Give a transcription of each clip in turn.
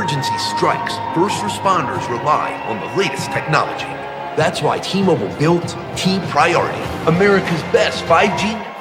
emergency strikes, first responders rely on the latest technology. That's why T-Mobile built T-Priority, America's best 5G network.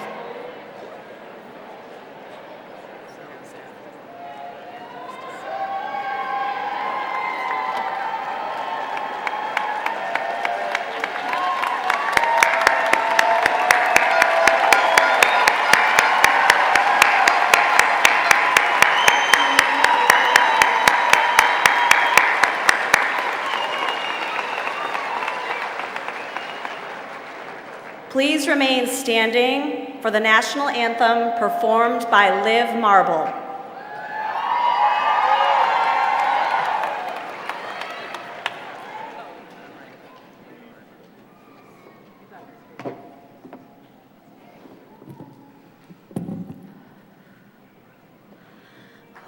Please remain standing for the national anthem performed by Liv Marble.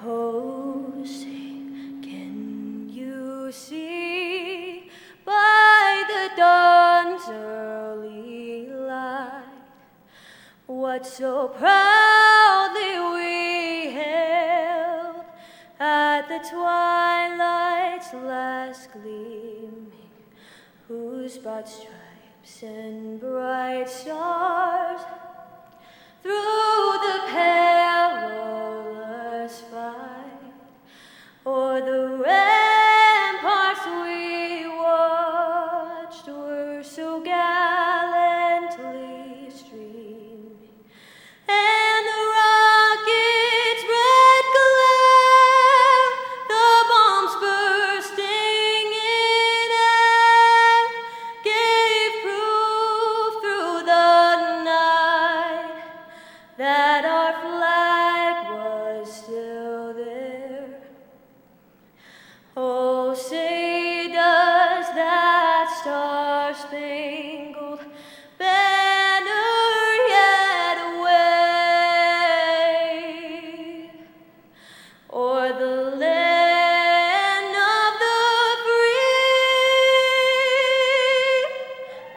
Oh, say, can you see by the dawn's early light what so proudly we hailed at the twilight's last gleaming, whose broad stripes and bright stars through the perilous fight o'er the ramparts we watched were so gallantly streaming, and the rocket's red glare, the bombs bursting in air, gave proof through the night that our flag was still there. Oh, say does that star-spangled banner yet wave o'er the land of the free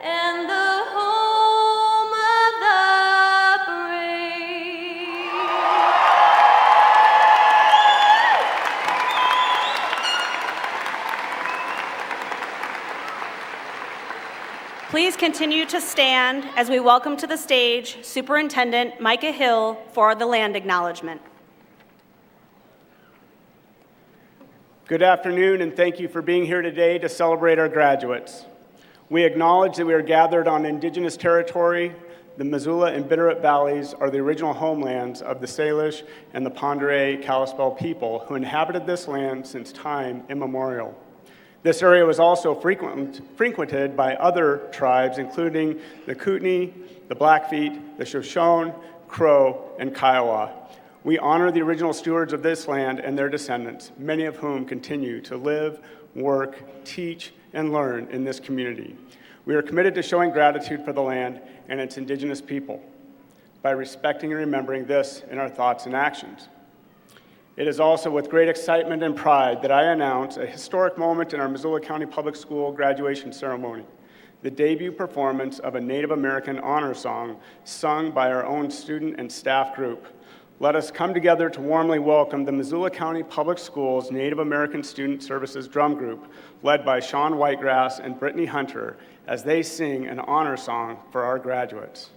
and the home of the brave? Please continue to stand as we welcome to the stage Superintendent Micah Hill for the land acknowledgement. Good afternoon, and thank you for being here today to celebrate our graduates. We acknowledge that we are gathered on Indigenous territory. The Missoula and Bitterroot Valleys are the original homelands of the Salish and the Pend Oreille Kalispel people who inhabited this land since time immemorial. This area was also frequented by other tribes, including the Kootenai, the Blackfeet, the Shoshone, Crow, and Kiowa. We honor the original stewards of this land and their descendants, many of whom continue to live, work, teach, and learn in this community. We are committed to showing gratitude for the land and its indigenous people by respecting and remembering this in our thoughts and actions. It is also with great excitement and pride that I announce a historic moment in our Missoula County Public School graduation ceremony, the debut performance of a Native American honor song sung by our own student and staff group. Let us come together to warmly welcome the Missoula County Public Schools Native American Student Services Drum Group, led by Sean Whitegrass and Brittany Hunter, as they sing an honor song for our graduates.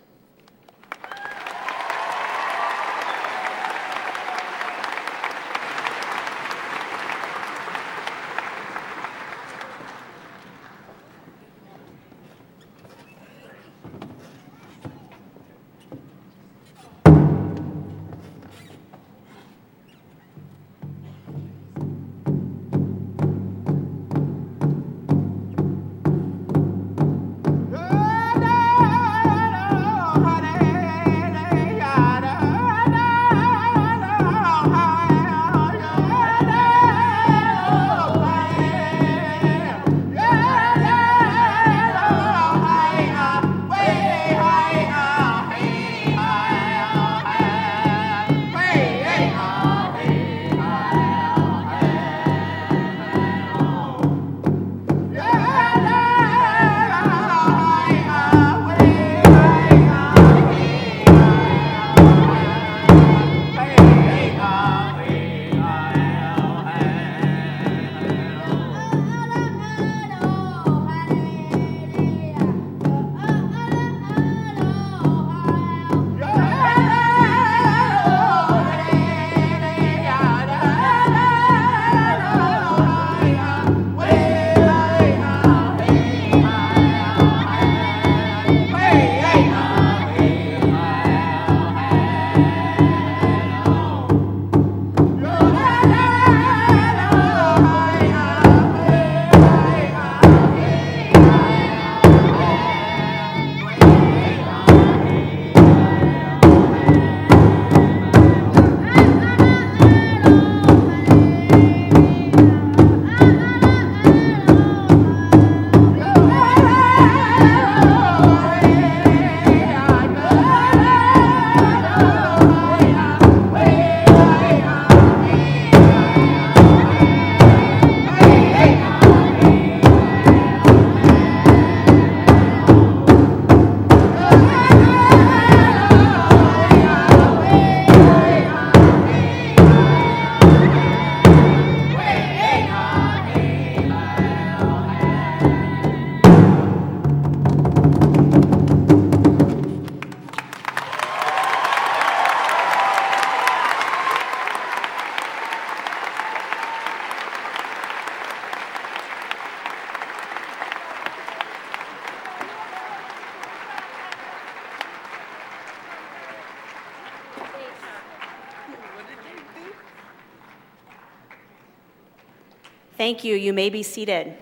Thank you. You may be seated.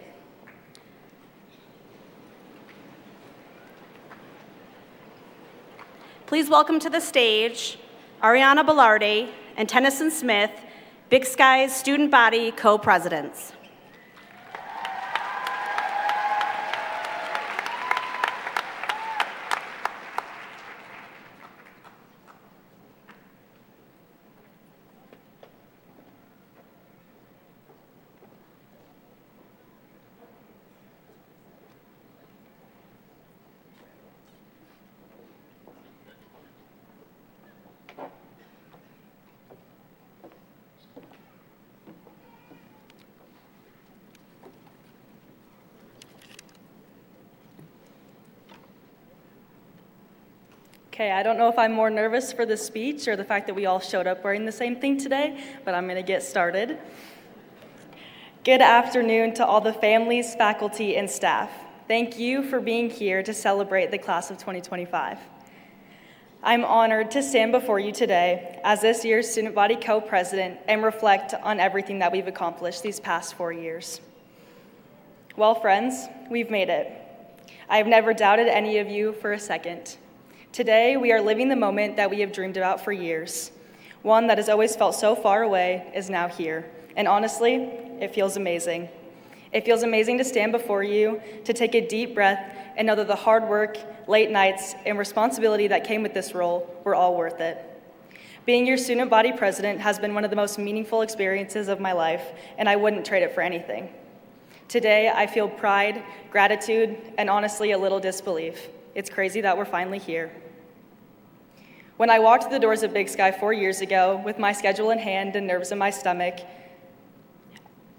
Please welcome to the stage Ariana Bellardi and Tennyson Smith, Big Sky's student body co-presidents. Okay, I don't know if I'm more nervous for this speech or the fact that we all showed up wearing the same thing today, but I'm gonna get started. Good afternoon to all the families, faculty, and staff. Thank you for being here to celebrate the class of 2025. I'm honored to stand before you today as this year's student body co-president and reflect on everything that we've accomplished these past 4 years. Well, friends, we've made it. I have never doubted any of you for a second. Today, we are living the moment that we have dreamed about for years. One that has always felt so far away is now here. And honestly, it feels amazing. It feels amazing to stand before you, to take a deep breath, and know that the hard work, late nights, and responsibility that came with this role were all worth it. Being your student body president has been one of the most meaningful experiences of my life, and I wouldn't trade it for anything. Today, I feel pride, gratitude, and honestly, a little disbelief. It's crazy that we're finally here. When I walked through the doors of Big Sky 4 years ago, with my schedule in hand and nerves in my stomach,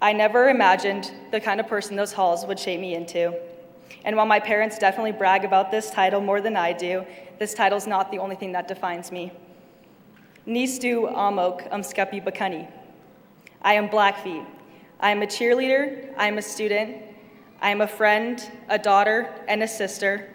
I never imagined the kind of person those halls would shape me into. And while my parents definitely brag about this title more than I do, this title's not the only thing that defines me. Nistu Amok Skepi Bakani. I am Blackfeet. I am a cheerleader, I am a student, I am a friend, a daughter, and a sister.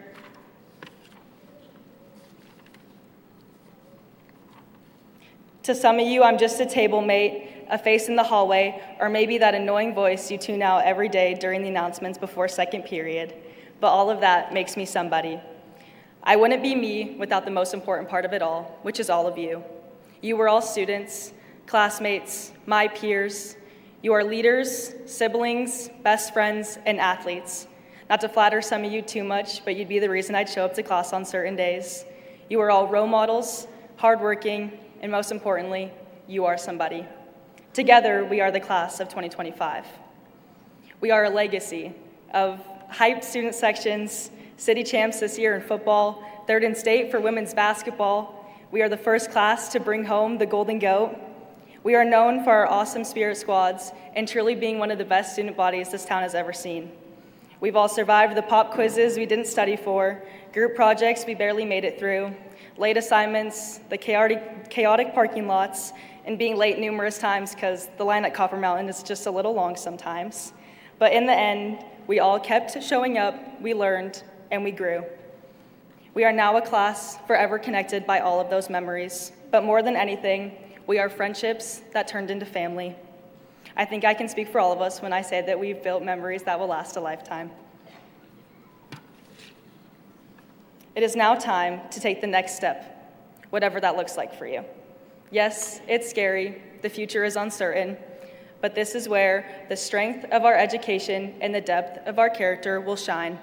To some of you, I'm just a table mate, a face in the hallway, or maybe that annoying voice you tune out every day during the announcements before second period. But all of that makes me somebody. I wouldn't be me without the most important part of it all, which is all of you. You were all students, classmates, my peers. You are leaders, siblings, best friends, and athletes. Not to flatter some of you too much, but you'd be the reason I'd show up to class on certain days. You are all role models, hardworking, and most importantly, you are somebody. Together, we are the class of 2025. We are a legacy of hyped student sections, city champs this year in football, third in state for women's basketball. We are the first class to bring home the Golden Goat. We are known for our awesome spirit squads and truly being one of the best student bodies this town has ever seen. We've all survived the pop quizzes we didn't study for, group projects we barely made it through, late assignments, the chaotic parking lots, and being late numerous times because the line at Copper Mountain is just a little long sometimes. But in the end, we all kept showing up, we learned, and we grew. We are now a class forever connected by all of those memories. But more than anything, we are friendships that turned into family. I think I can speak for all of us when I say that we've built memories that will last a lifetime. It is now time to take the next step, whatever that looks like for you. Yes, it's scary, the future is uncertain, but this is where the strength of our education and the depth of our character will shine.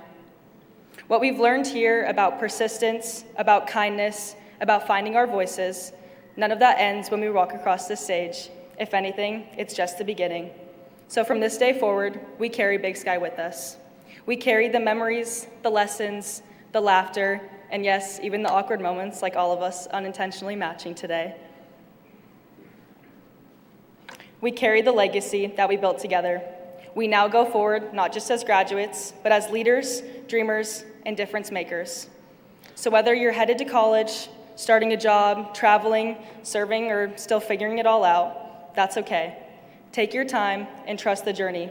What we've learned here about persistence, about kindness, about finding our voices, none of that ends when we walk across this stage. If anything, it's just the beginning. So from this day forward, we carry Big Sky with us. We carry the memories, the lessons, the laughter, and yes, even the awkward moments like all of us unintentionally matching today. We carry the legacy that we built together. We now go forward not just as graduates, but as leaders, dreamers, and difference makers. So whether you're headed to college, starting a job, traveling, serving, or still figuring it all out, that's okay. Take your time and trust the journey.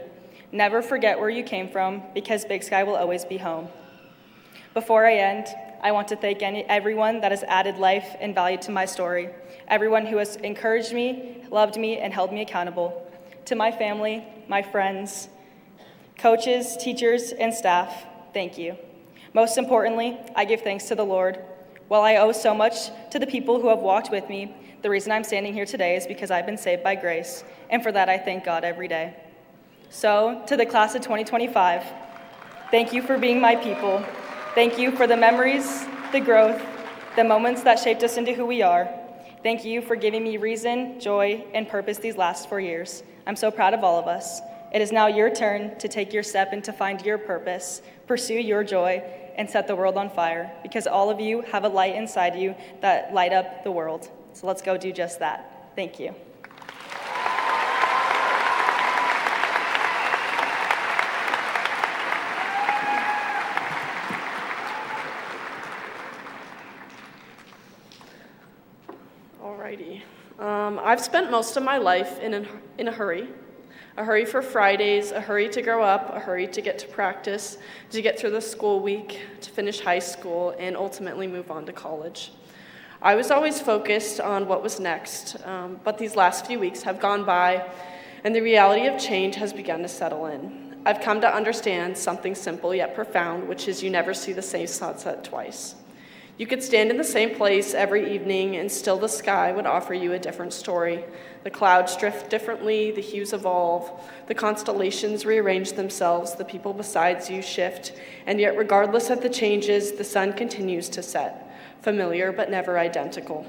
Never forget where you came from, because Big Sky will always be home. Before I end, I want to thank everyone that has added life and value to my story, everyone who has encouraged me, loved me, and held me accountable. To my family, my friends, coaches, teachers, and staff, thank you. Most importantly, I give thanks to the Lord. While I owe so much to the people who have walked with me, the reason I'm standing here today is because I've been saved by grace, and for that I thank God every day. So, to the class of 2025, thank you for being my people. Thank you for the memories, the growth, the moments that shaped us into who we are. Thank you for giving me reason, joy, and purpose these last 4 years. I'm so proud of all of us. It is now your turn to take your step and to find your purpose, pursue your joy, and set the world on fire, because all of you have a light inside you that light up the world. So let's go do just that. Thank you. Alrighty. I've spent most of my life in a hurry. A hurry for Fridays, a hurry to grow up, a hurry to get to practice, to get through the school week, to finish high school, and ultimately move on to college. I was always focused on what was next, but these last few weeks have gone by, and the reality of change has begun to settle in. I've come to understand something simple yet profound, which is you never see the same sunset twice. You could stand in the same place every evening, and still the sky would offer you a different story. The clouds drift differently, the hues evolve, the constellations rearrange themselves, the people beside you shift, and yet regardless of the changes, the sun continues to set, familiar but never identical.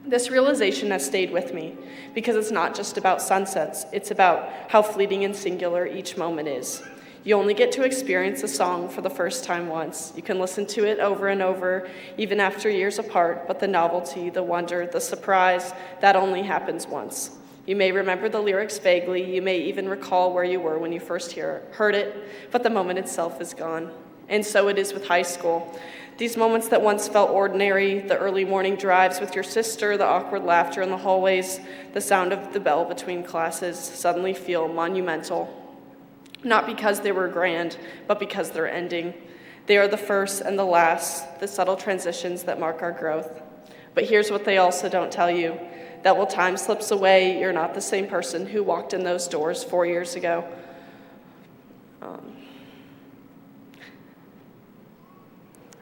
This realization has stayed with me, because it's not just about sunsets, it's about how fleeting and singular each moment is. You only get to experience a song for the first time once. You can listen to it over and over, even after years apart, but the novelty, the wonder, the surprise, that only happens once. You may remember the lyrics vaguely, you may even recall where you were when you first heard it, but the moment itself is gone. And so it is with high school. These moments that once felt ordinary, the early morning drives with your sister, the awkward laughter in the hallways, the sound of the bell between classes, suddenly feel monumental. Not because they were grand, but because they're ending. They are the first and the last, the subtle transitions that mark our growth. But here's what they also don't tell you, that while time slips away, you're not the same person who walked in those doors 4 years ago.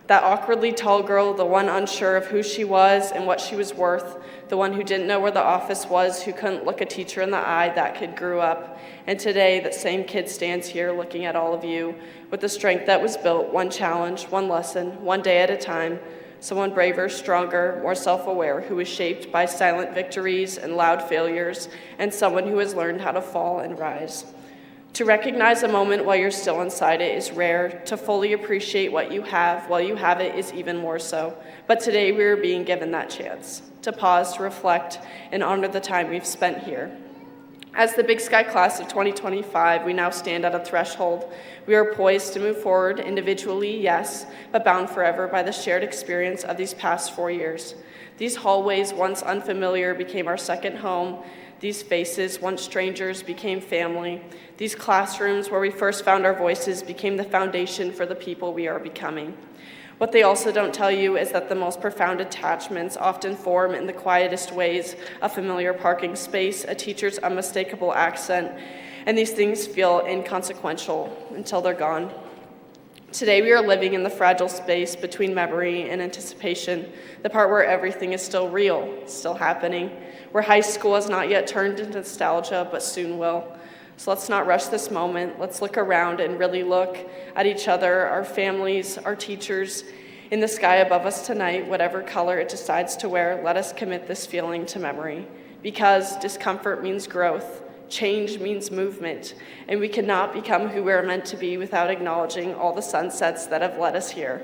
That awkwardly tall girl, the one unsure of who she was and what she was worth, the one who didn't know where the office was, who couldn't look a teacher in the eye, that kid grew up. And today, that same kid stands here looking at all of you with the strength that was built, one challenge, one lesson, one day at a time. Someone braver, stronger, more self-aware, who was shaped by silent victories and loud failures, and someone who has learned how to fall and rise. To recognize a moment while you're still inside it is rare. To fully appreciate what you have while you have it is even more so. But today we are being given that chance to pause, to reflect, and honor the time we've spent here. As the Big Sky class of 2025, we now stand at a threshold. We are poised to move forward individually, yes, but bound forever by the shared experience of these past 4 years. These hallways, once unfamiliar, became our second home. These faces, once strangers, became family. These classrooms where we first found our voices became the foundation for the people we are becoming. What they also don't tell you is that the most profound attachments often form in the quietest ways: a familiar parking space, a teacher's unmistakable accent, and these things feel inconsequential until they're gone. Today we are living in the fragile space between memory and anticipation, the part where everything is still real, still happening, where high school has not yet turned into nostalgia, but soon will. So let's not rush this moment. Let's look around and really look at each other, our families, our teachers, in the sky above us tonight, whatever color it decides to wear. Let us commit this feeling to memory, because discomfort means growth. Change means movement, and we cannot become who we're meant to be without acknowledging all the sunsets that have led us here.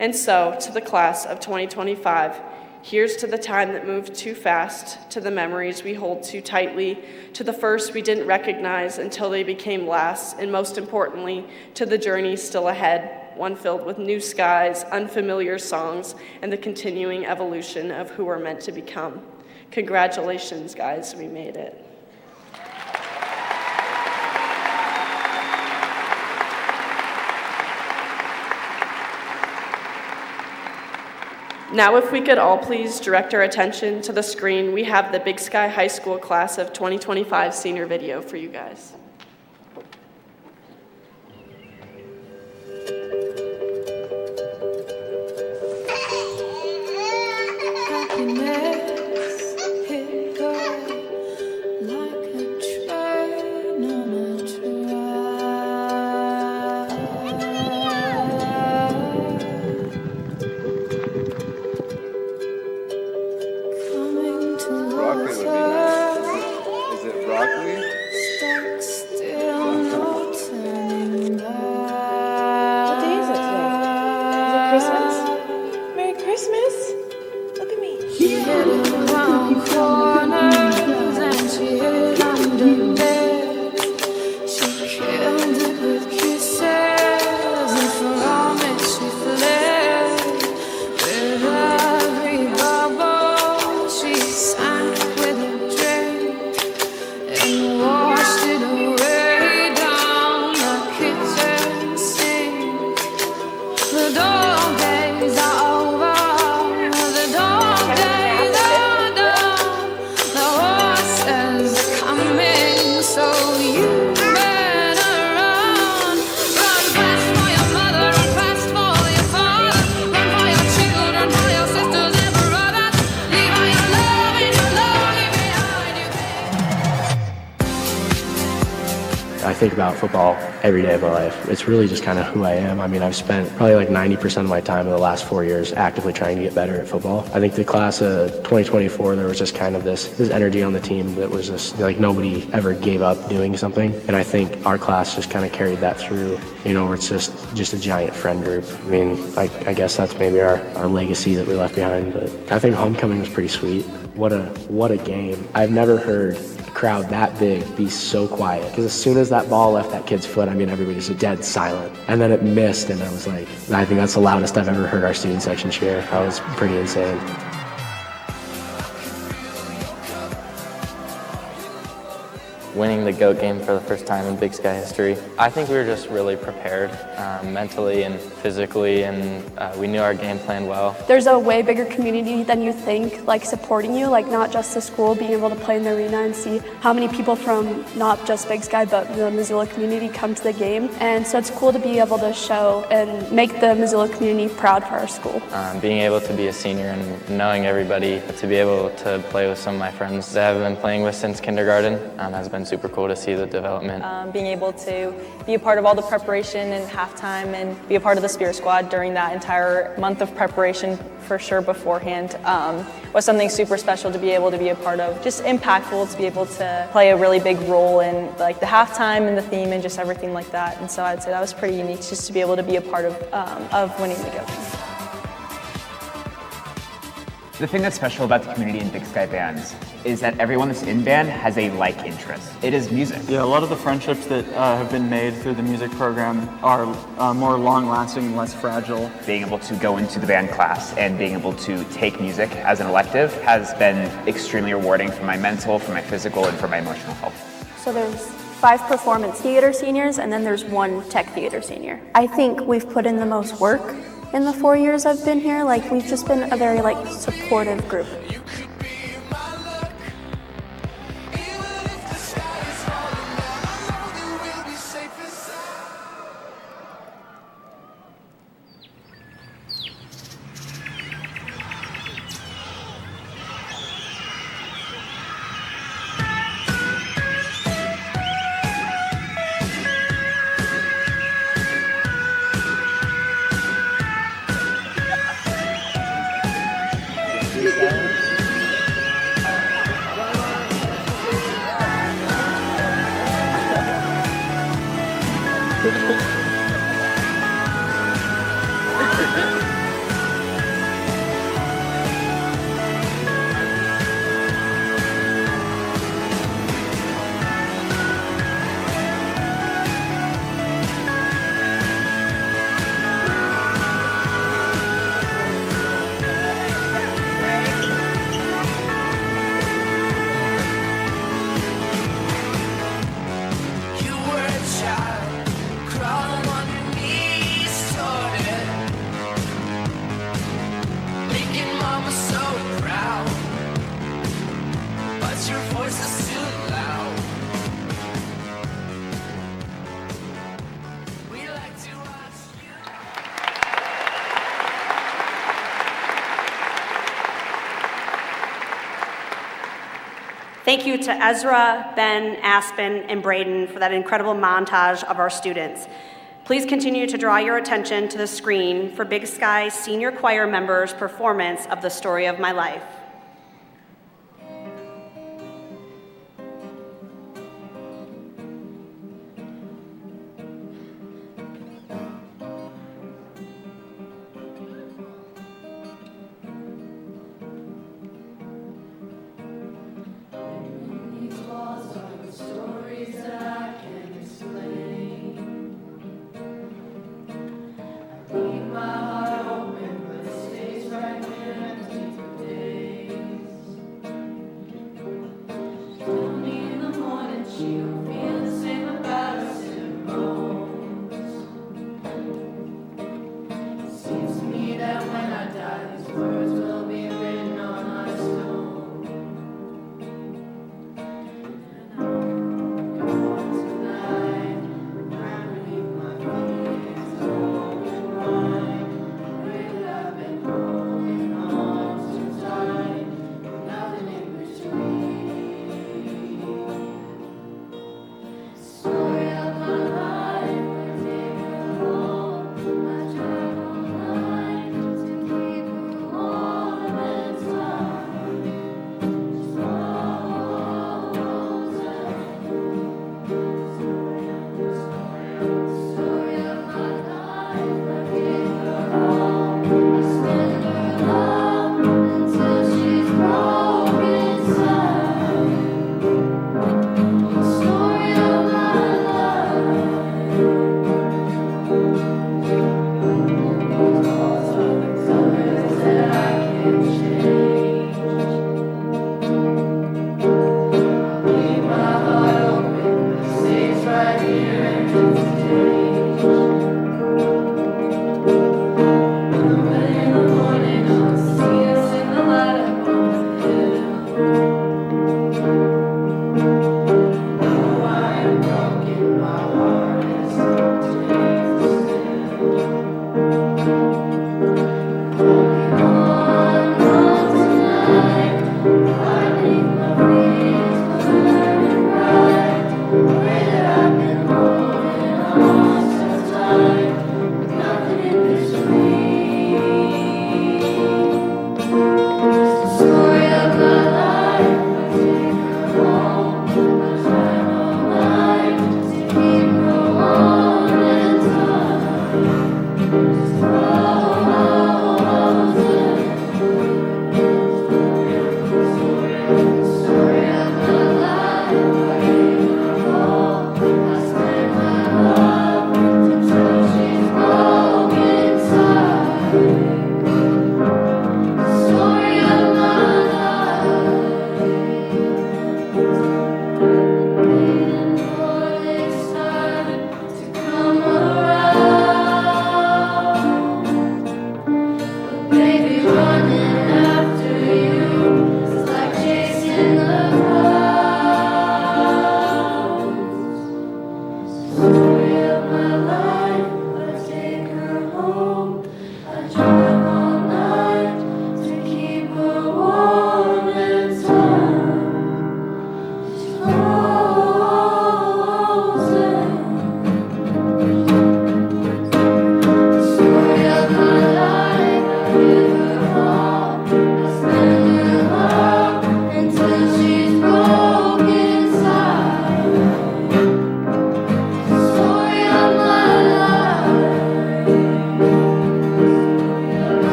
And so, to the class of 2025, here's to the time that moved too fast, to the memories we hold too tightly, to the first we didn't recognize until they became last, and most importantly, to the journey still ahead, one filled with new skies, unfamiliar songs, and the continuing evolution of who we're meant to become. Congratulations, guys, we made it. Now, if we could all please direct our attention to the screen, we have the Big Sky High School Class of 2025 senior video for you guys. Broccoli would be nice. Is it broccoli? What day is it today? Is it Christmas? Merry Christmas! Look at me. I think about football every day of my life. It's really just kind of who I am. I mean, I've spent probably like 90% of my time in the last 4 years actively trying to get better at football. I think the class of 2024, there was just kind of this energy on the team that was just like nobody ever gave up doing something. And I think our class just kind of carried that through, you know, where it's just a giant friend group. I mean, I guess that's maybe our legacy that we left behind. But I think homecoming was pretty sweet. What a game. I've never heard a crowd that big be so quiet. Because as soon as that ball left that kid's foot, I mean, everybody's dead silent. And then it missed, and I was like, I think that's the loudest I've ever heard our student section cheer. That was pretty insane. Winning the GOAT game for the first time in Big Sky history. I think we were just really prepared mentally and physically, and we knew our game plan well. There's a way bigger community than you think, like supporting you, like not just the school, being able to play in the arena and see how many people from not just Big Sky but the Missoula community come to the game. And so it's cool to be able to show and make the Missoula community proud for our school. Being able to be a senior and knowing everybody, to be able to play with some of my friends that I've been playing with since kindergarten has been super cool to see the development. Being able to be a part of all the preparation and halftime and be a part of the Spirit Squad during that entire month of preparation for sure beforehand was something super special to be able to be a part of. Just impactful to be able to play a really big role in like the halftime and the theme and just everything like that. And so I'd say that was pretty unique just to be able to be a part of winning the GOAT game. The thing that's special about the community in Big Sky bands is that everyone that's in band has a like interest. It is music. Yeah, a lot of the friendships that have been made through the music program are more long-lasting and less fragile. Being able to go into the band class and being able to take music as an elective has been extremely rewarding for my mental, for my physical, and for my emotional health. So there's 5 performance theater seniors and then there's 1 tech theater senior. I think we've put in the most work in the 4 years I've been here. Like, we've just been a very supportive group. You were a child crawling Thank you to Ezra, Ben, Aspen, and Braden for that incredible montage of our students. Please continue to draw your attention to the screen for Big Sky Senior Choir members' performance of The Story of My Life.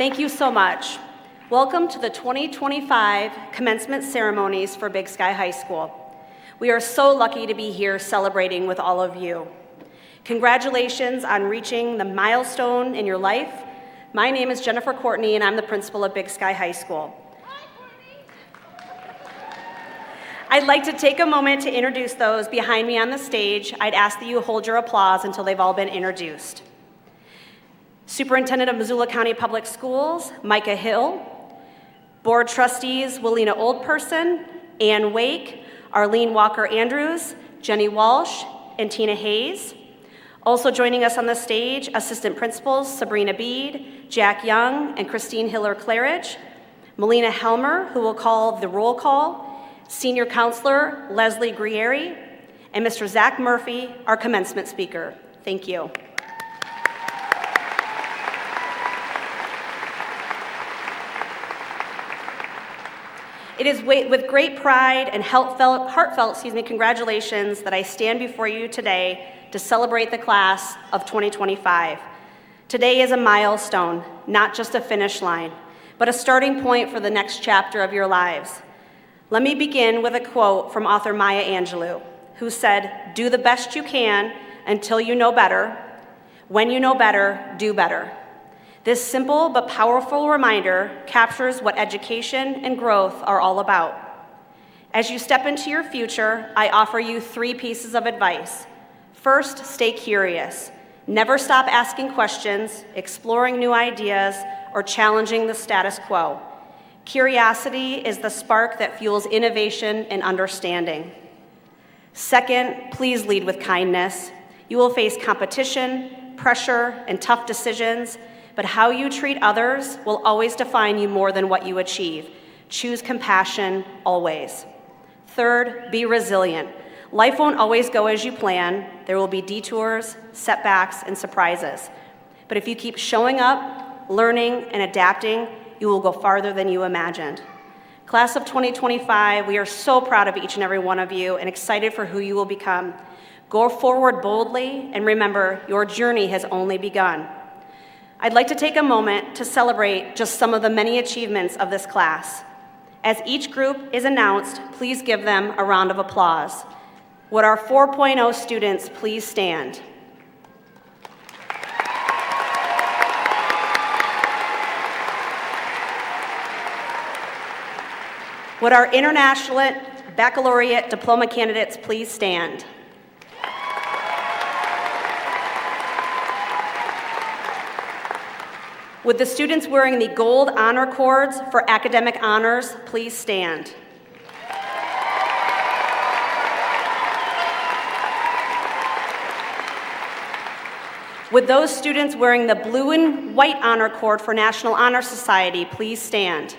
Thank you so much. Welcome to the 2025 commencement ceremonies for Big Sky High School. We are so lucky to be here celebrating with all of you. Congratulations on reaching the milestone in your life. My name is Jennifer Courtney, and I'm the principal of Big Sky High School. I'd like to take a moment to introduce those behind me on the stage. I'd ask that you hold your applause until they've all been introduced. Superintendent of Missoula County Public Schools, Micah Hill. Board Trustees, Willina Oldperson, Ann Wake, Arlene Walker-Andrews, Jenny Walsh, and Tina Hayes. Also joining us on the stage, Assistant Principals Sabrina Bede, Jack Young, and Christine Hiller-Claridge. Melina Helmer, who will call the roll call, Senior Counselor Leslie Grieri, and Mr. Zach Murphy, our commencement speaker. Thank you. It is with great pride and heartfelt congratulations that I stand before you today to celebrate the class of 2025. Today is a milestone, not just a finish line, but a starting point for the next chapter of your lives. Let me begin with a quote from author Maya Angelou, who said, "Do the best you can until you know better. When you know better, do better." This simple but powerful reminder captures what education and growth are all about. As you step into your future, I offer you 3 pieces of advice. First, stay curious. Never stop asking questions, exploring new ideas, or challenging the status quo. Curiosity is the spark that fuels innovation and understanding. Second, please lead with kindness. You will face competition, pressure, and tough decisions, but how you treat others will always define you more than what you achieve. Choose compassion always. Third, be resilient. Life won't always go as you plan. There will be detours, setbacks, and surprises. But if you keep showing up, learning, and adapting, you will go farther than you imagined. Class of 2025, we are so proud of each and every one of you and excited for who you will become. Go forward boldly, and remember, your journey has only begun. I'd like to take a moment to celebrate just some of the many achievements of this class. As each group is announced, please give them a round of applause. Would our 4.0 students please stand? Would our International Baccalaureate Diploma candidates please stand? Would the students wearing the gold honor cords for academic honors please stand? Would those students wearing the blue and white honor cord for National Honor Society please stand?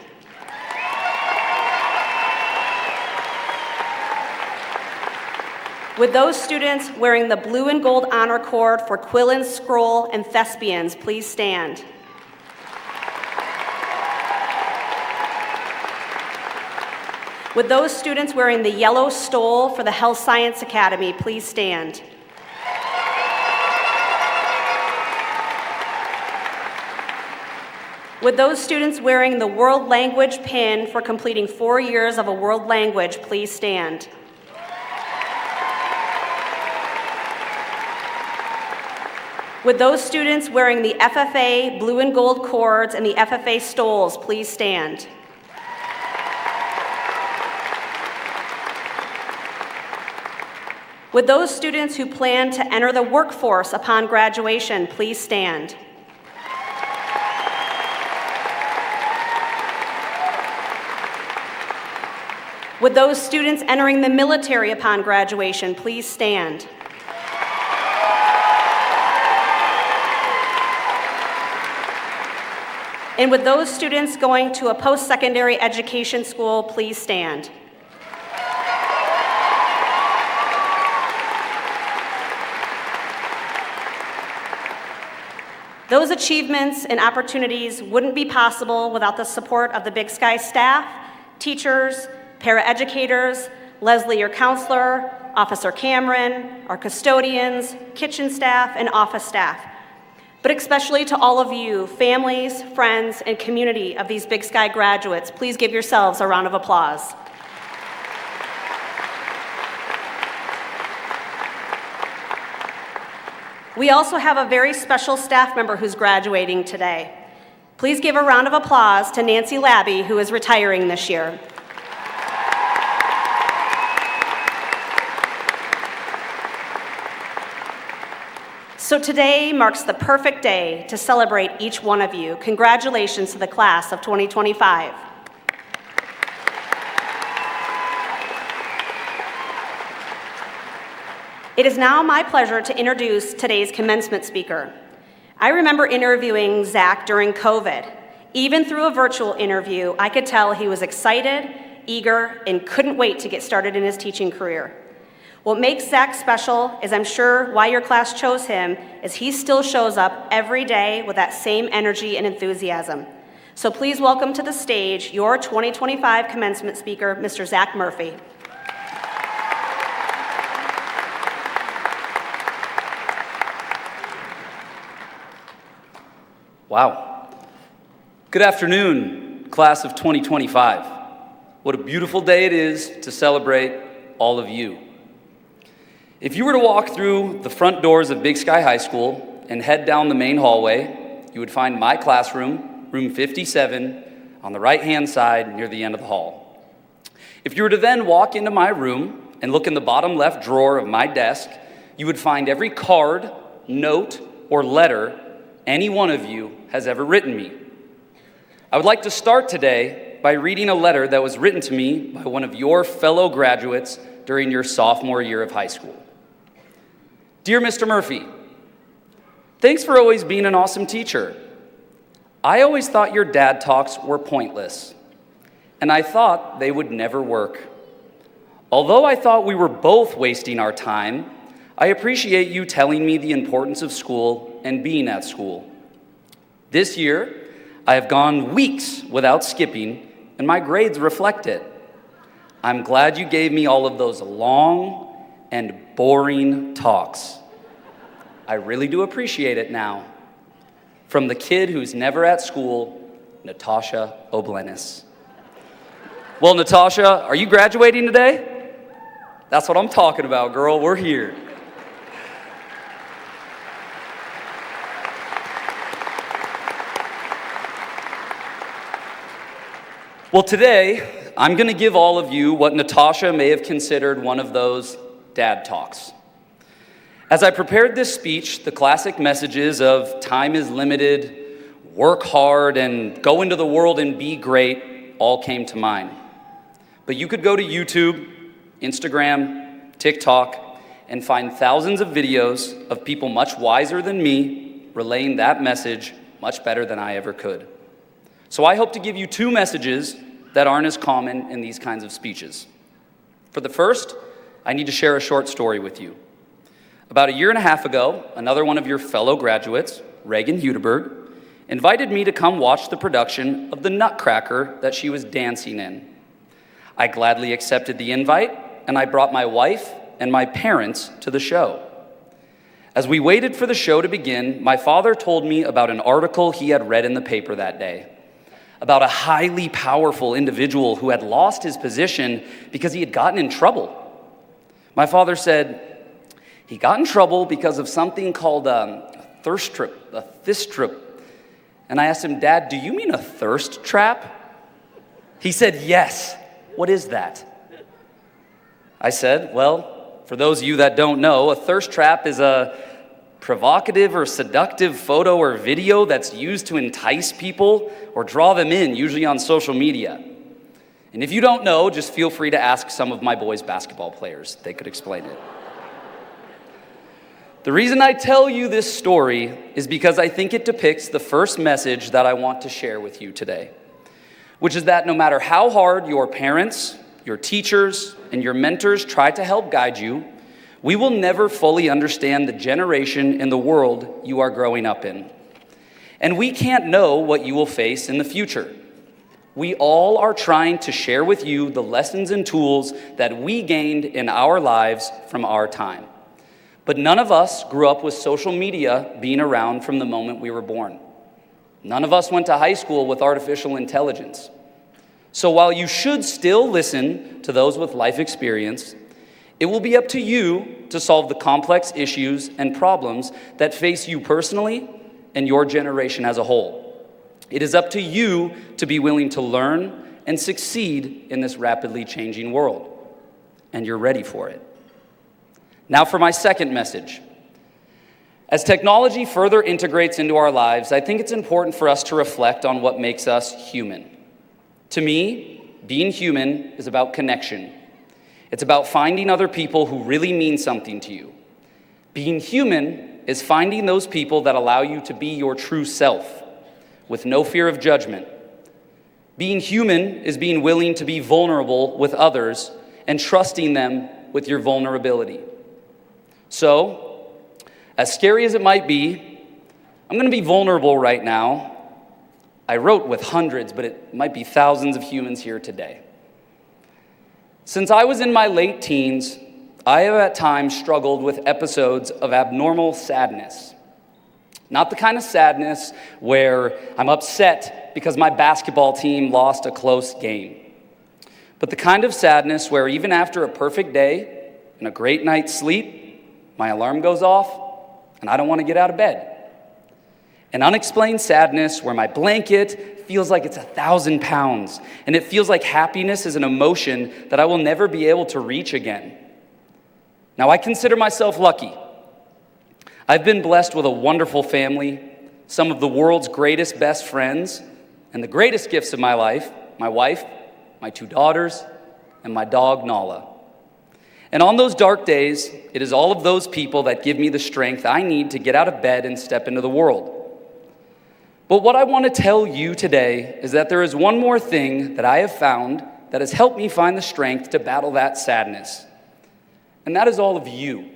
Would those students wearing the blue and gold honor cord for Quill and Scroll and Thespians please stand? Would those students wearing the yellow stole for the Health Science Academy please stand? Would those students wearing the world language pin for completing 4 years of a world language please stand? Would those students wearing the FFA blue and gold cords and the FFA stoles please stand? Would those students who plan to enter the workforce upon graduation please stand? Would those students entering the military upon graduation please stand? And would those students going to a post-secondary education school please stand? Those achievements and opportunities wouldn't be possible without the support of the Big Sky staff, teachers, paraeducators, Leslie, your counselor, Officer Cameron, our custodians, kitchen staff, and office staff. But especially to all of you, families, friends, and community of these Big Sky graduates, please give yourselves a round of applause. We also have a very special staff member who's graduating today. Please give a round of applause to Nancy Labby, who is retiring this year. So today marks the perfect day to celebrate each one of you. Congratulations to the class of 2025. It is now my pleasure to introduce today's commencement speaker. I remember interviewing Zach during COVID. Even through a virtual interview, I could tell he was excited, eager, and couldn't wait to get started in his teaching career. What makes Zach special is I'm sure why your class chose him is he still shows up every day with that same energy and enthusiasm. So please welcome to the stage your 2025 commencement speaker, Mr. Zach Murphy. Wow. Good afternoon, class of 2025. What a beautiful day it is to celebrate all of you. If you were to walk through the front doors of Big Sky High School and head down the main hallway, you would find my classroom, room 57, on the right-hand side near the end of the hall. If you were to then walk into my room and look in the bottom left drawer of my desk, you would find every card, note, or letter any one of you has ever written me. I would like to start today by reading a letter that was written to me by one of your fellow graduates during your sophomore year of high school. Dear Mr. Murphy, thanks for always being an awesome teacher. I always thought your dad talks were pointless, and I thought they would never work. Although I thought we were both wasting our time, I appreciate you telling me the importance of school and being at school. This year, I have gone weeks without skipping, and my grades reflect it. I'm glad you gave me all of those long and boring talks. I really do appreciate it now. From the kid who's never at school, Natasha Oblenis. Well, Natasha, are you graduating today? That's what I'm talking about, girl. We're here. Well, today, I'm going to give all of you what Natasha may have considered one of those dad talks. As I prepared this speech, the classic messages of time is limited, work hard, and go into the world and be great all came to mind. But you could go to YouTube, Instagram, TikTok, and find thousands of videos of people much wiser than me relaying that message much better than I ever could. So I hope to give you two messages that aren't as common in these kinds of speeches. For the first, I need to share a short story with you. About a year and a half ago, another one of your fellow graduates, Reagan Hudeberg, invited me to come watch the production of the Nutcracker that she was dancing in. I gladly accepted the invite, and I brought my wife and my parents to the show. As we waited for the show to begin, my father told me about an article he had read in the paper that day, about a highly powerful individual who had lost his position because he had gotten in trouble. My father said, he got in trouble because of something called a thirst trap. And I asked him, Dad, do you mean a thirst trap? He said, yes. What is that? I said, well, for those of you that don't know, a thirst trap is a provocative or seductive photo or video that's used to entice people or draw them in, usually on social media. And if you don't know, just feel free to ask some of my boys' basketball players. They could explain it. The reason I tell you this story is because I think it depicts the first message that I want to share with you today, which is that no matter how hard your parents, your teachers, and your mentors try to help guide you, we will never fully understand the generation and the world you are growing up in. And we can't know what you will face in the future. We all are trying to share with you the lessons and tools that we gained in our lives from our time. But none of us grew up with social media being around from the moment we were born. None of us went to high school with artificial intelligence. So while you should still listen to those with life experience, it will be up to you to solve the complex issues and problems that face you personally and your generation as a whole. It is up to you to be willing to learn and succeed in this rapidly changing world. And you're ready for it. Now for my second message. As technology further integrates into our lives, I think it's important for us to reflect on what makes us human. To me, being human is about connection. It's about finding other people who really mean something to you. Being human is finding those people that allow you to be your true self, with no fear of judgment. Being human is being willing to be vulnerable with others and trusting them with your vulnerability. So, as scary as it might be, I'm going to be vulnerable right now. I wrote with hundreds, but it might be thousands of humans here today. Since I was in my late teens, I have at times struggled with episodes of abnormal sadness. Not the kind of sadness where I'm upset because my basketball team lost a close game, but the kind of sadness where even after a perfect day and a great night's sleep, my alarm goes off and I don't want to get out of bed. An unexplained sadness where my blanket feels like it's 1,000 pounds, and it feels like happiness is an emotion that I will never be able to reach again. Now, I consider myself lucky. I've been blessed with a wonderful family, some of the world's greatest best friends, and the greatest gifts of my life, my wife, my 2 daughters, and my dog, Nala. And on those dark days, it is all of those people that give me the strength I need to get out of bed and step into the world. But what I want to tell you today is that there is one more thing that I have found that has helped me find the strength to battle that sadness. And that is all of you.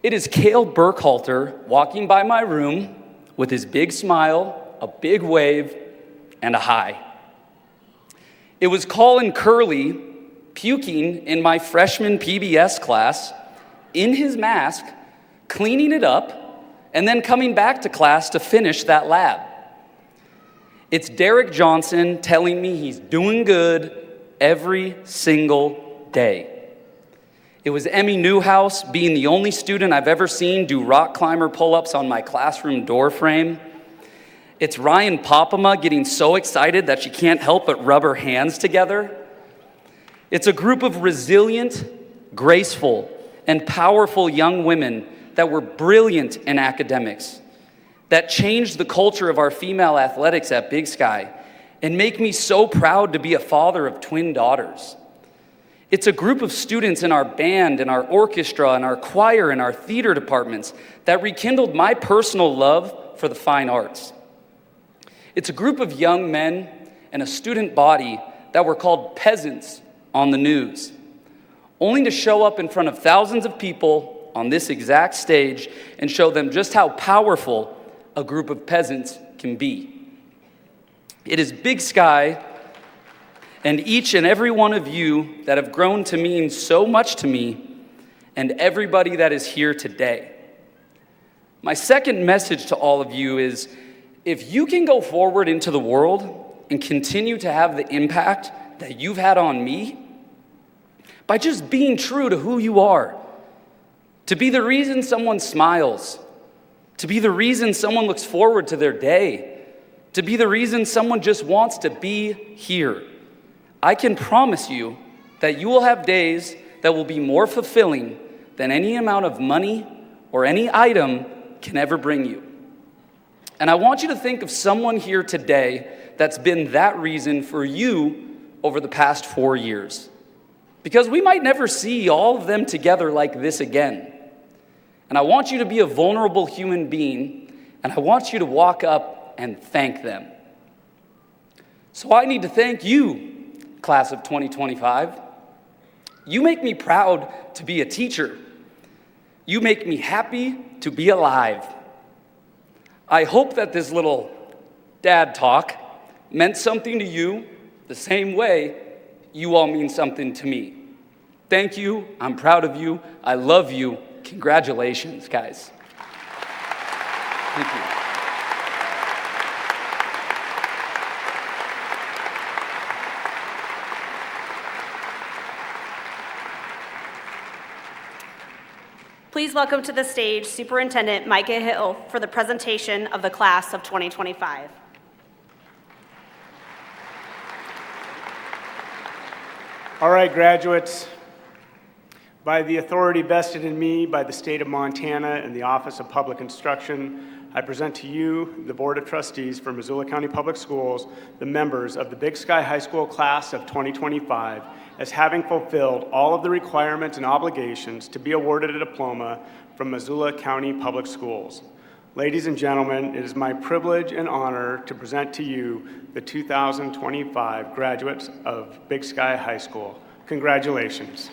It is Cale Burkhalter walking by my room with his big smile, a big wave, and a hi. It was Colin Curley puking in my freshman PBS class in his mask, cleaning it up, and then coming back to class to finish that lab. It's Derek Johnson telling me he's doing good every single day. It was Emmy Newhouse being the only student I've ever seen do rock climber pull-ups on my classroom door frame. It's Ryan Popama getting so excited that she can't help but rub her hands together. It's a group of resilient, graceful, and powerful young women that were brilliant in academics, that changed the culture of our female athletics at Big Sky, and make me so proud to be a father of twin daughters. It's a group of students in our band, in our orchestra, in our choir, in our theater departments that rekindled my personal love for the fine arts. It's a group of young men and a student body that were called peasants on the news, only to show up in front of thousands of people on this exact stage and show them just how powerful a group of peasants can be. It is Big Sky and each and every one of you that have grown to mean so much to me, and everybody that is here today. My second message to all of you is, if you can go forward into the world and continue to have the impact that you've had on me by just being true to who you are, to be the reason someone smiles, to be the reason someone looks forward to their day, to be the reason someone just wants to be here, I can promise you that you will have days that will be more fulfilling than any amount of money or any item can ever bring you. And I want you to think of someone here today that's been that reason for you over the past 4 years. Because we might never see all of them together like this again. And I want you to be a vulnerable human being, and I want you to walk up and thank them. So I need to thank you, class of 2025. You make me proud to be a teacher. You make me happy to be alive. I hope that this little dad talk meant something to you the same way you all mean something to me. Thank you. I'm proud of you. I love you. Congratulations, guys. Thank you. Please welcome to the stage Superintendent Micah Hill for the presentation of the class of 2025. All right, graduates. By the authority vested in me by the state of Montana and the Office of Public Instruction, I present to you, the Board of Trustees for Missoula County Public Schools, the members of the Big Sky High School class of 2025, as having fulfilled all of the requirements and obligations to be awarded a diploma from Missoula County Public Schools. Ladies and gentlemen, it is my privilege and honor to present to you the 2025 graduates of Big Sky High School. Congratulations.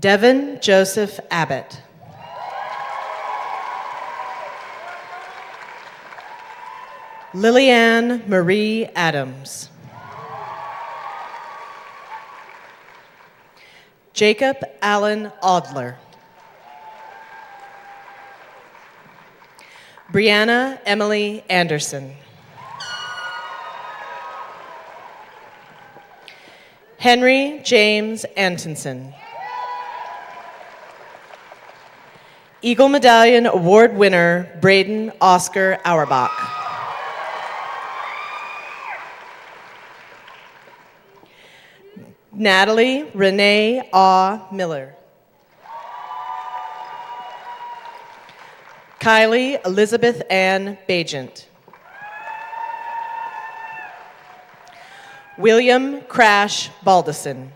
Devin Joseph Abbott. Lillianne Marie Adams. Jacob Allen Adler. Brianna Emily Anderson. Henry James Antonson. Eagle Medallion Award winner, Braden Oscar Auerbach. Natalie Renee A. Miller. Kylie Elizabeth Ann Bagent. William Crash Baldison.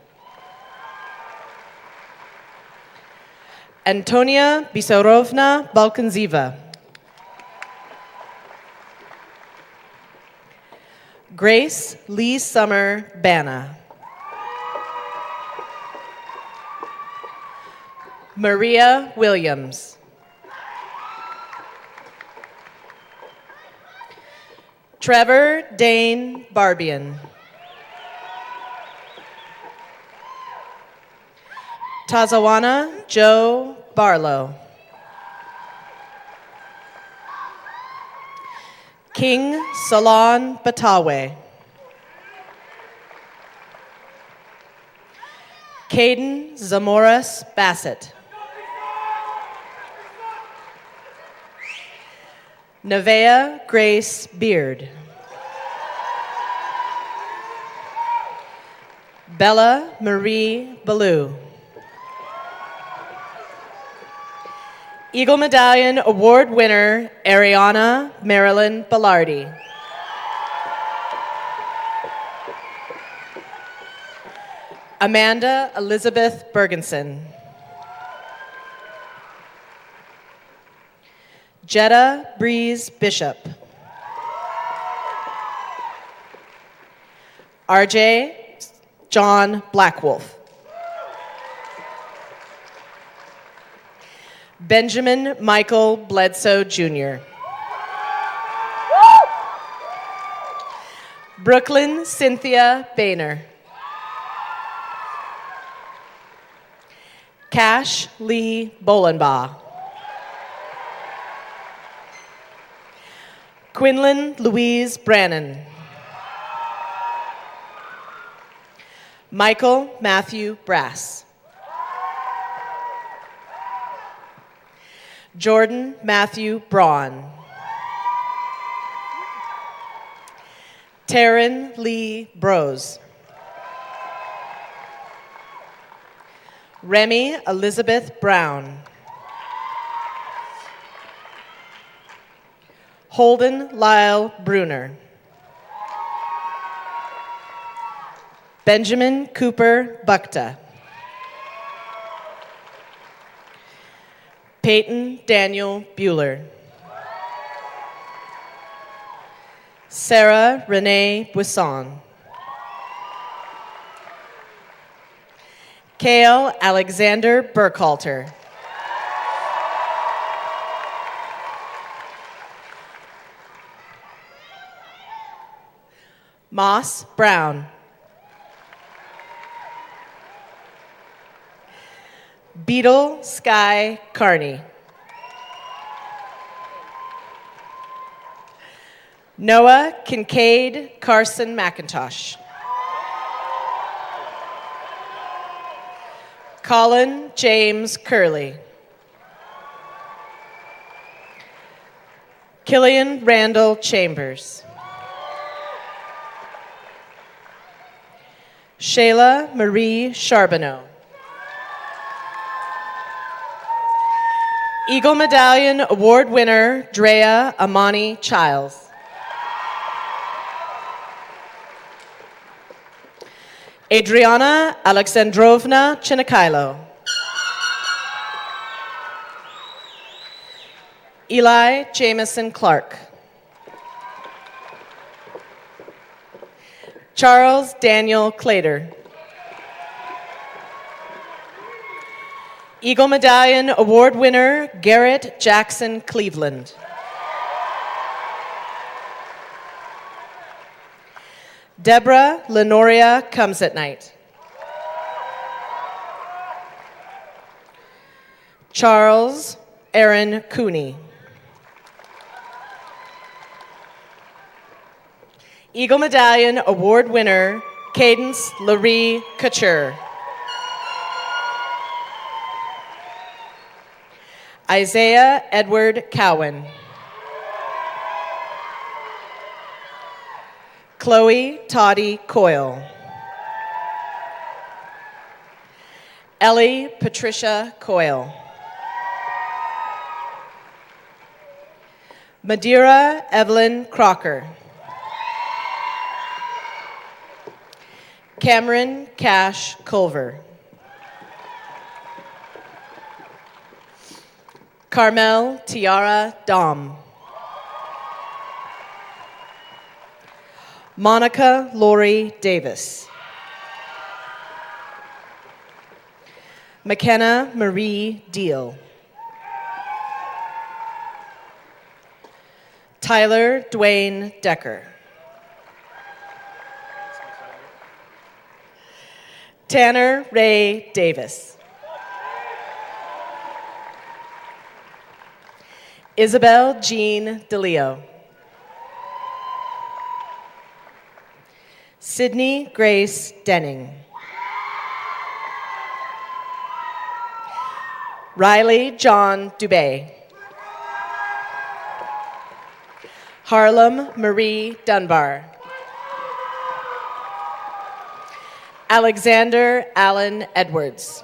Antonia Bisorovna Balkanziva. Grace Lee Summer Bana. Maria Williams. Trevor Dane Barbian. Tazawana Joe Barlow. King Salon Batawe. Caden Zamoras Bassett. Nevea Grace Beard. Bella Marie Ballou. Eagle Medallion Award winner, Ariana Marilyn Bellardi. Amanda Elizabeth Bergenson. Jetta Breeze Bishop. RJ John Blackwolf. Benjamin Michael Bledsoe Jr. Brooklyn Cynthia Boehner. Cash Lee Bolenbaugh. Quinlan Louise Brannon. Michael Matthew Brass. Jordan Matthew Braun. Taryn Lee Brose. Remy Elizabeth Brown. Holden Lyle Bruner. Benjamin Cooper Bukta. Peyton Daniel Bueller. Sarah Renee Buisson. Kale Alexander Burkhalter. Moss Brown. Beetle Sky Carney. Noah Kincaid Carson McIntosh. Colin James Curley. Killian Randall Chambers. Shayla Marie Charbonneau. Eagle Medallion Award winner Drea Amani Childs. Adriana Alexandrovna Chinakailo. Eli Jameson Clark. Charles Daniel Clater. Eagle Medallion Award winner Garrett Jackson Cleveland. Deborah Lenoria Comes at Night. Charles Aaron Cooney. Eagle Medallion Award winner Cadence Larie Couture. Isaiah Edward Cowan. Chloe Toddy Coyle. Ellie Patricia Coyle. Madeira Evelyn Crocker. Cameron Cash Culver. Carmel Tiara Dom. Monica Lori Davis. McKenna Marie Deal. Tyler Dwayne Decker. Tanner Ray Davis. Isabel Jean DeLeo. Sydney Grace Denning. Riley John Dubé. Harlem Marie Dunbar. Alexander Allen Edwards.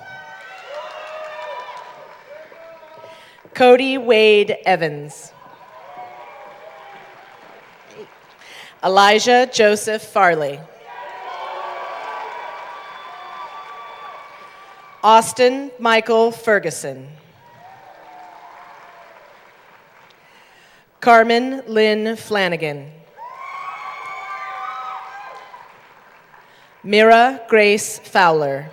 Cody Wade Evans. Elijah Joseph Farley. Austin Michael Ferguson. Carmen Lynn Flanagan. Mira Grace Fowler.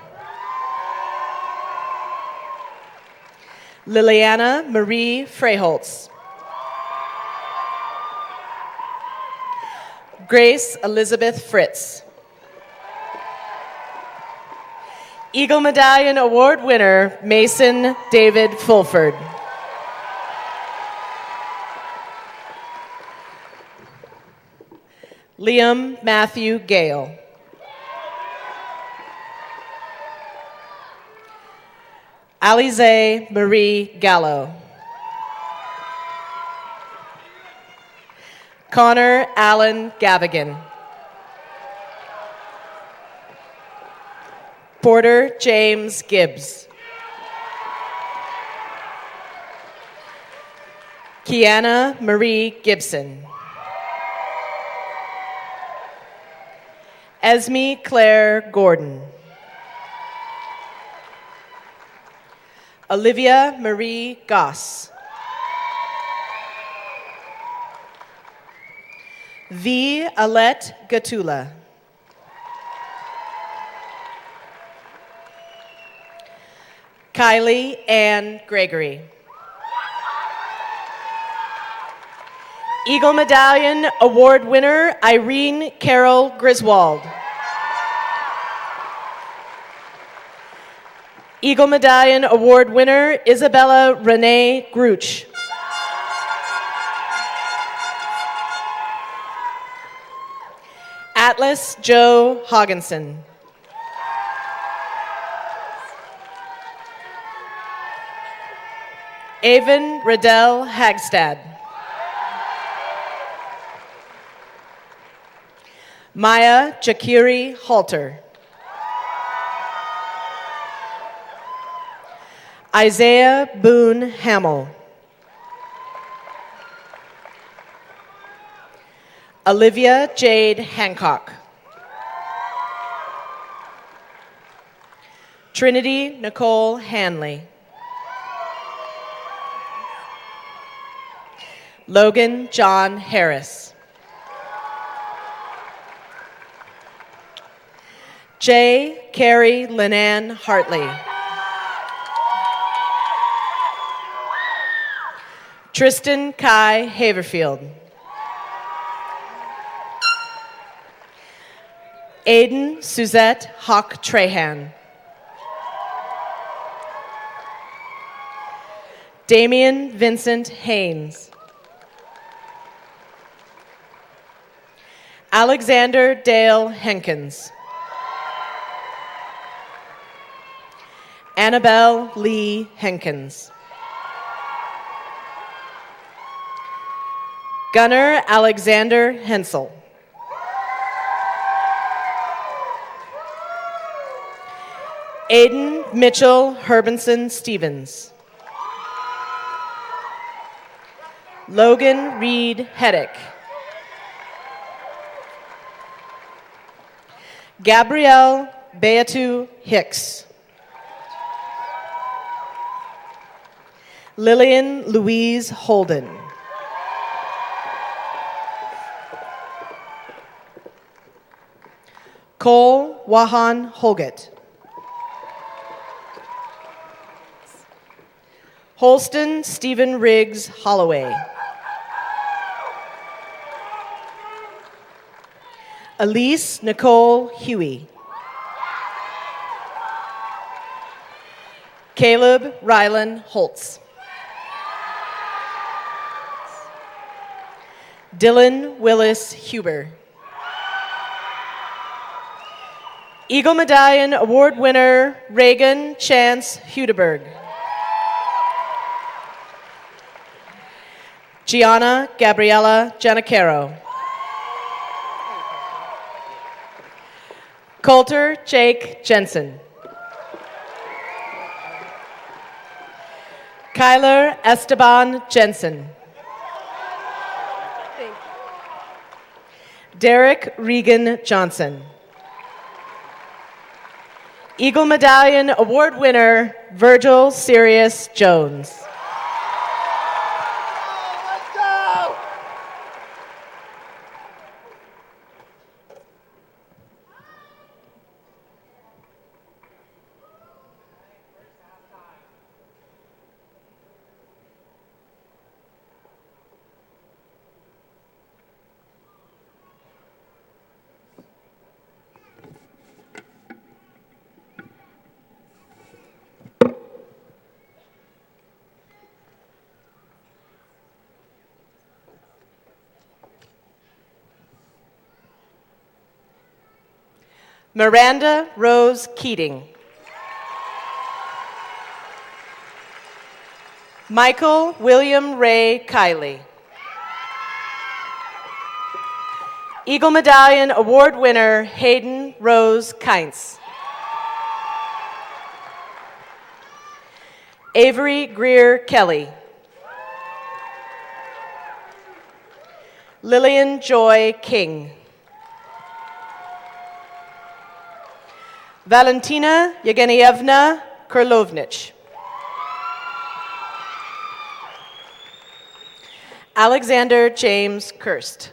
Liliana Marie Freyholtz. Grace Elizabeth Fritz. Eagle Medallion Award winner Mason David Fulford. Liam Matthew Gale. Alize Marie Gallo. Connor Allen Gavigan. Porter James Gibbs. Kiana Marie Gibson. Esme Claire Gordon. Olivia Marie Goss. V. Alette Gatula. Kylie Ann Gregory. Eagle Medallion Award winner Irene Carol Griswold. Eagle Medallion Award winner Isabella Renee Gruch. Atlas Joe Hogginson. Avon Riddell Hagstad. Maya Jakiri Halter. Isaiah Boone Hamill. Olivia Jade Hancock. Trinity Nicole Hanley. Logan John Harris. J. Carrie Linan Hartley. Tristan Kai Haverfield. Aiden Suzette Hawk Trahan. Damian Vincent Haynes. Alexander Dale Henkins. Annabelle Lee Henkins. Gunnar Alexander Hensel. Aiden Mitchell Herbenson Stevens. Logan Reed Heddick. Gabrielle Beatu Hicks. Lillian Louise Holden. Cole Wahan Holgett. Holston Stephen Riggs Holloway. Elise Nicole Huey. Caleb Rylan Holtz. Dylan Willis Huber. Eagle Medallion Award winner Reagan Chance Hudeberg. Gianna Gabriella Giannicaro. Coulter Jake Jensen. Kyler Esteban Jensen. Derek Regan Johnson. Eagle Medallion Award winner Virgil Sirius Jones. Miranda Rose Keating. Michael William Ray Kiley. Eagle Medallion Award winner Hayden Rose Kientz. Avery Greer Kelly. Lillian Joy King. Valentina Yevgenievna Kurlovnich. Alexander James Kirst.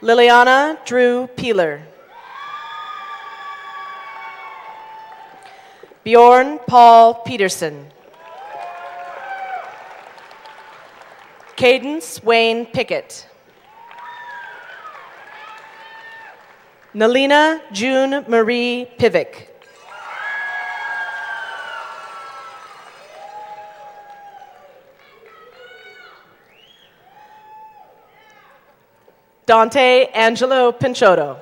Liliana Drew Peeler. Bjorn Paul Peterson. Cadence Wayne Pickett. Nalina June Marie Pivick. Dante Angelo Pinchotto.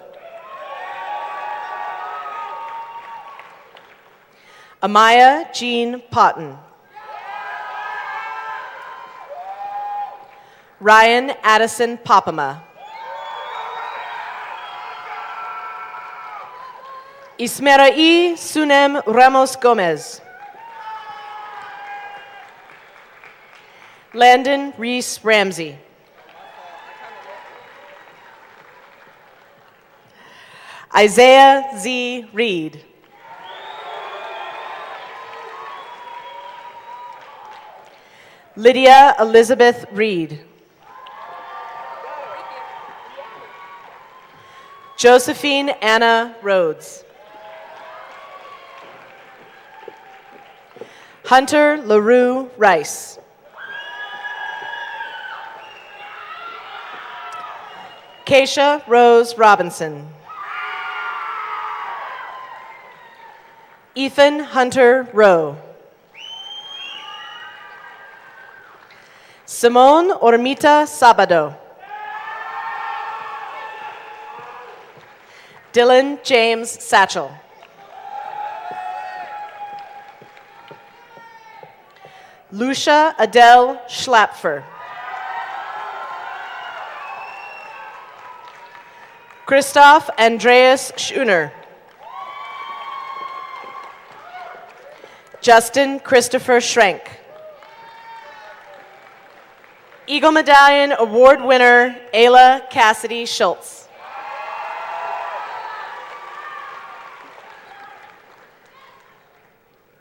Amaya Jean Potton. Ryan Addison Popama. Ismeraí Sunem Ramos Gomez. Landon Reese Ramsey. Isaiah Z. Reed. Lydia Elizabeth Reed. Josephine Anna Rhodes. Hunter LaRue Rice. Keisha Rose Robinson. Ethan Hunter Rowe. Simone Ormita Sabado. Dylan James Satchel. Lucia Adele Schlapfer. Christoph Andreas Schuner. Justin Christopher Schrenk. Eagle Medallion Award winner Ayla Cassidy Schultz.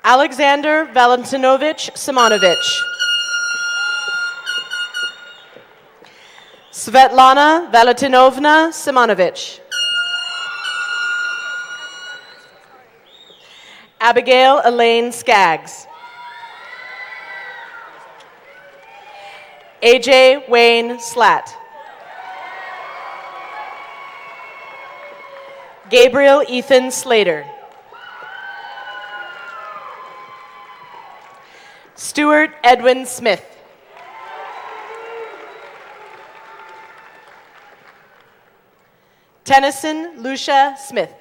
Alexander Valentinovich Simonovich. Svetlana Valentinovna Simonovich. Abigail Elaine Skaggs. AJ Wayne Slatt. Gabriel Ethan Slater. Stuart Edwin Smith. Tennyson Lucia Smith.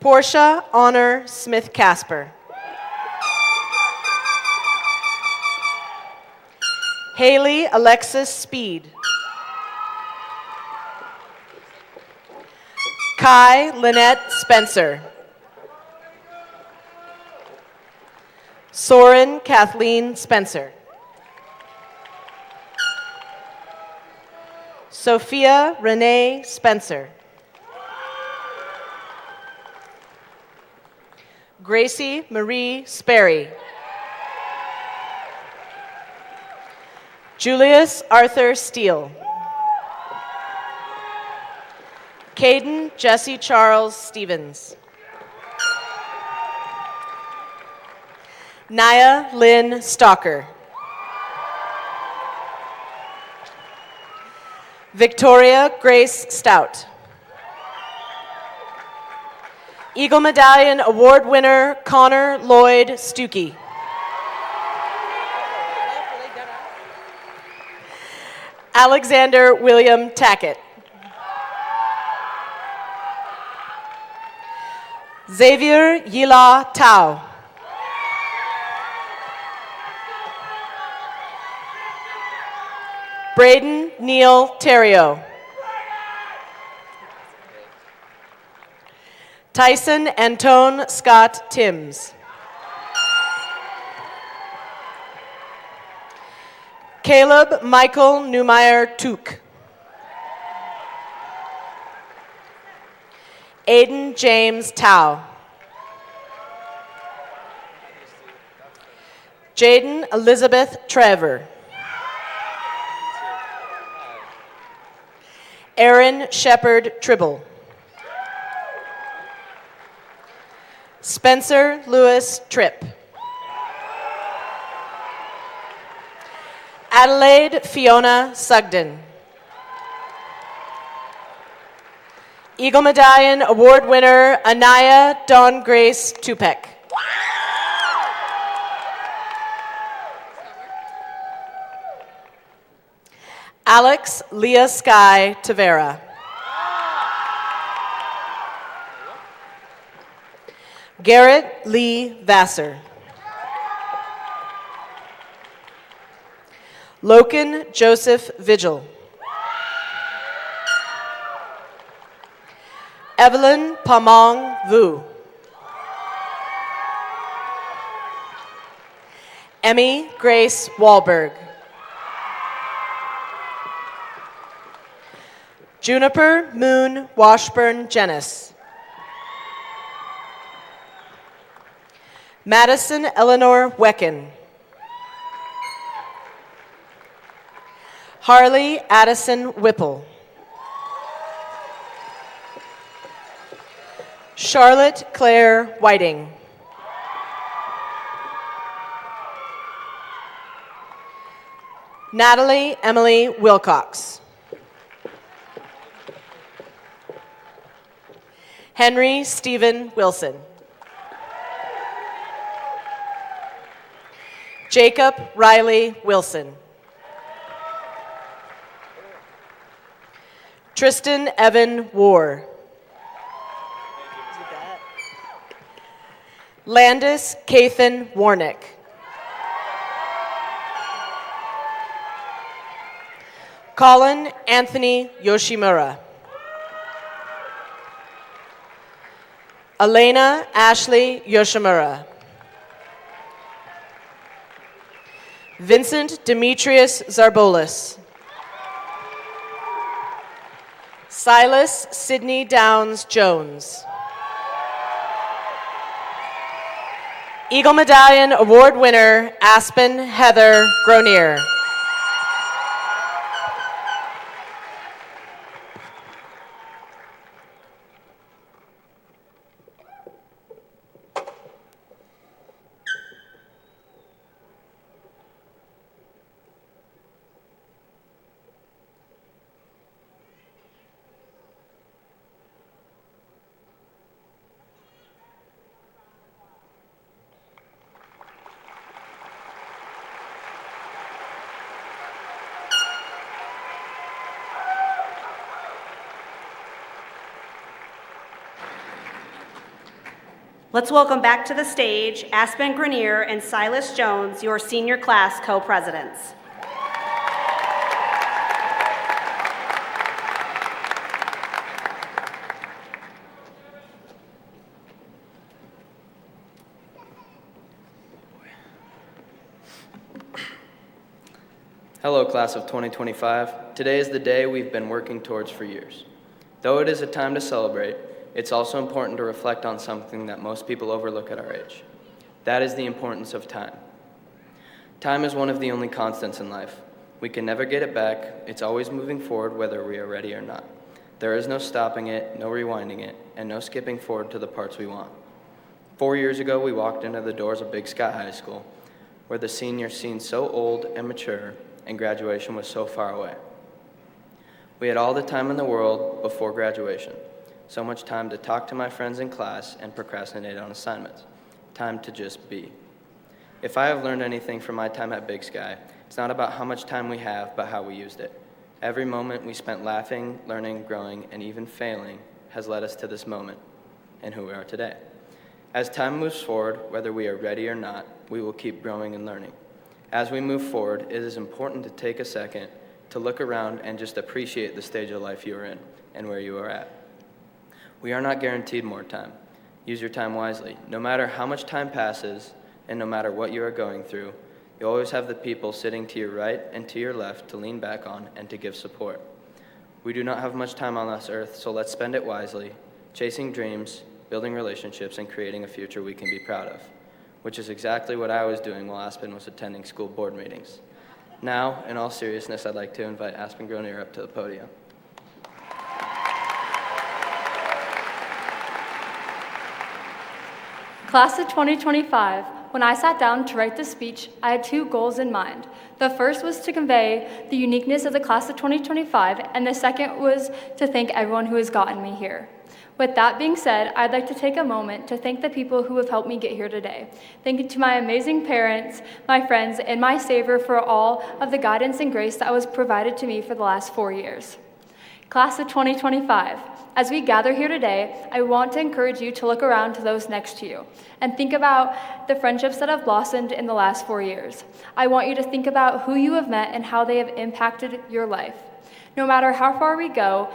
Portia Honor Smith Casper. Haley Alexis Speed. Kai Lynette Spencer. Soren Kathleen Spencer. Sophia Renee Spencer. Gracie Marie Sperry. Julius Arthur Steele. Caden Jesse Charles Stevens. Naya Lynn Stalker. Victoria Grace Stout. Eagle Medallion Award winner Connor Lloyd Stuckey. Alexander William Tackett. Xavier Yila Tao. Braden Neil Terrio. Tyson Antone Scott Timms. Caleb Michael Neumeyer Took. Aiden James Tao. Jaden Elizabeth Trevor. Aaron Shepard Tribble. Spencer Lewis Tripp. Adelaide Fiona Sugden. Eagle Medallion Award winner Anaya Dawn Grace Tupek. Alex Leah Sky Tavera. Garrett Lee Vassar. Loken Joseph Vigil. Evelyn Pamong Vu. Emmy Grace Wahlberg. Juniper Moon Washburn Jennis. Madison Eleanor Wecken. Harley Addison Whipple. Charlotte Claire Whiting. Natalie Emily Wilcox. Henry Stephen Wilson. Jacob Riley Wilson. Tristan Evan War. Landis Kathan Warnick. Colin Anthony Yoshimura. Elena Ashley Yoshimura. Vincent Demetrius Zarbolis. Silas Sidney Downs Jones. Eagle Medallion Award winner Aspen Heather Gronier. Let's welcome back to the stage Aspen Grenier and Silas Jones, your senior class co-presidents. Hello, class of 2025. Today is the day we've been working towards for years. Though it is a time to celebrate, it's also important to reflect on something that most people overlook at our age. That is the importance of time. Time is one of the only constants in life. We can never get it back. It's always moving forward whether we are ready or not. There is no stopping it, no rewinding it, and no skipping forward to the parts we want. 4 years ago, we walked into the doors of Big Sky High School, where the seniors seemed so old and mature, and graduation was so far away. We had all the time in the world before graduation. So much time to talk to my friends in class and procrastinate on assignments. Time to just be. If I have learned anything from my time at Big Sky, it's not about how much time we have, but how we used it. Every moment we spent laughing, learning, growing, and even failing has led us to this moment and who we are today. As time moves forward, whether we are ready or not, we will keep growing and learning. As we move forward, it is important to take a second to look around and just appreciate the stage of life you are in and where you are at. We are not guaranteed more time. Use your time wisely. No matter how much time passes, and no matter what you are going through, you always have the people sitting to your right and to your left to lean back on and to give support. We do not have much time on this earth, so let's spend it wisely, chasing dreams, building relationships, and creating a future we can be proud of, which is exactly what I was doing while Aspen was attending school board meetings. Now, in all seriousness, I'd like to invite Aspen Gronier up to the podium. Class of 2025, when I sat down to write this speech, I had two goals in mind. The first was to convey the uniqueness of the class of 2025, and the second was to thank everyone who has gotten me here. With that being said, I'd like to take a moment to thank the people who have helped me get here today. Thank you to my amazing parents, my friends, and my Savior for all of the guidance and grace that was provided to me for the last 4 years. Class of 2025, as we gather here today, I want to encourage you to look around to those next to you and think about the friendships that have blossomed in the last 4 years. I want you to think about who you have met and how they have impacted your life. No matter how far we go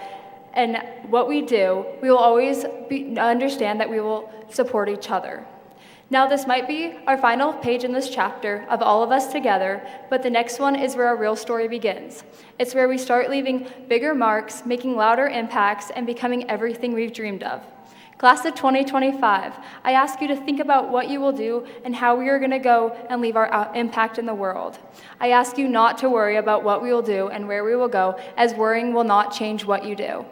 and what we do, we will always understand that we will support each other. Now, this might be our final page in this chapter of all of us together, but the next one is where our real story begins. It's where we start leaving bigger marks, making louder impacts, and becoming everything we've dreamed of. Class of 2025, I ask you to think about what you will do and how we are going to go and leave our impact in the world. I ask you not to worry about what we will do and where we will go, as worrying will not change what you do.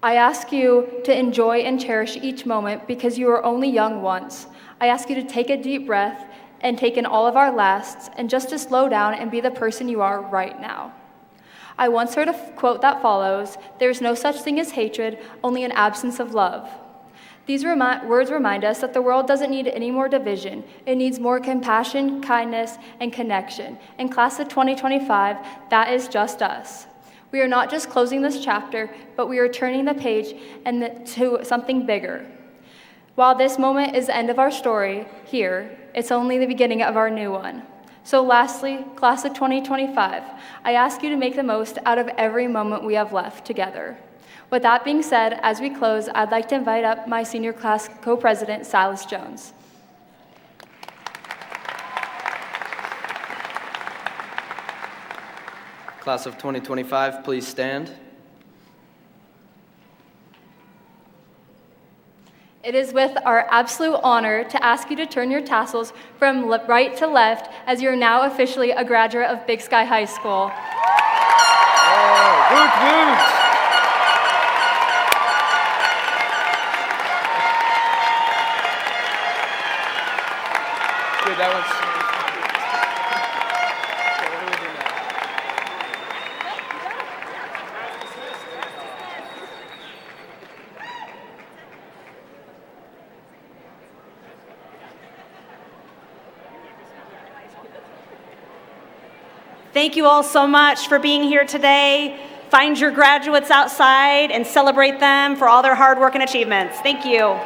I ask you to enjoy and cherish each moment because you are only young once. I ask you to take a deep breath and take in all of our lasts and just to slow down and be the person you are right now. I once heard a quote that follows, "There is no such thing as hatred, only an absence of love." These words remind us that the world doesn't need any more division. It needs more compassion, kindness, and connection. In Class of 2025, that is just us. We are not just closing this chapter, but we are turning the page to something bigger. While this moment is the end of our story here, it's only the beginning of our new one. So lastly, Class of 2025, I ask you to make the most out of every moment we have left together. With that being said, as we close, I'd like to invite up my senior class co-president, Silas Jones. Class of 2025, please stand. It is with our absolute honor to ask you to turn your tassels from right to left as you're now officially a graduate of Big Sky High School. Woot, woot. Dude, that one's... Thank you all so much for being here today. Find your graduates outside and celebrate them for all their hard work and achievements. Thank you.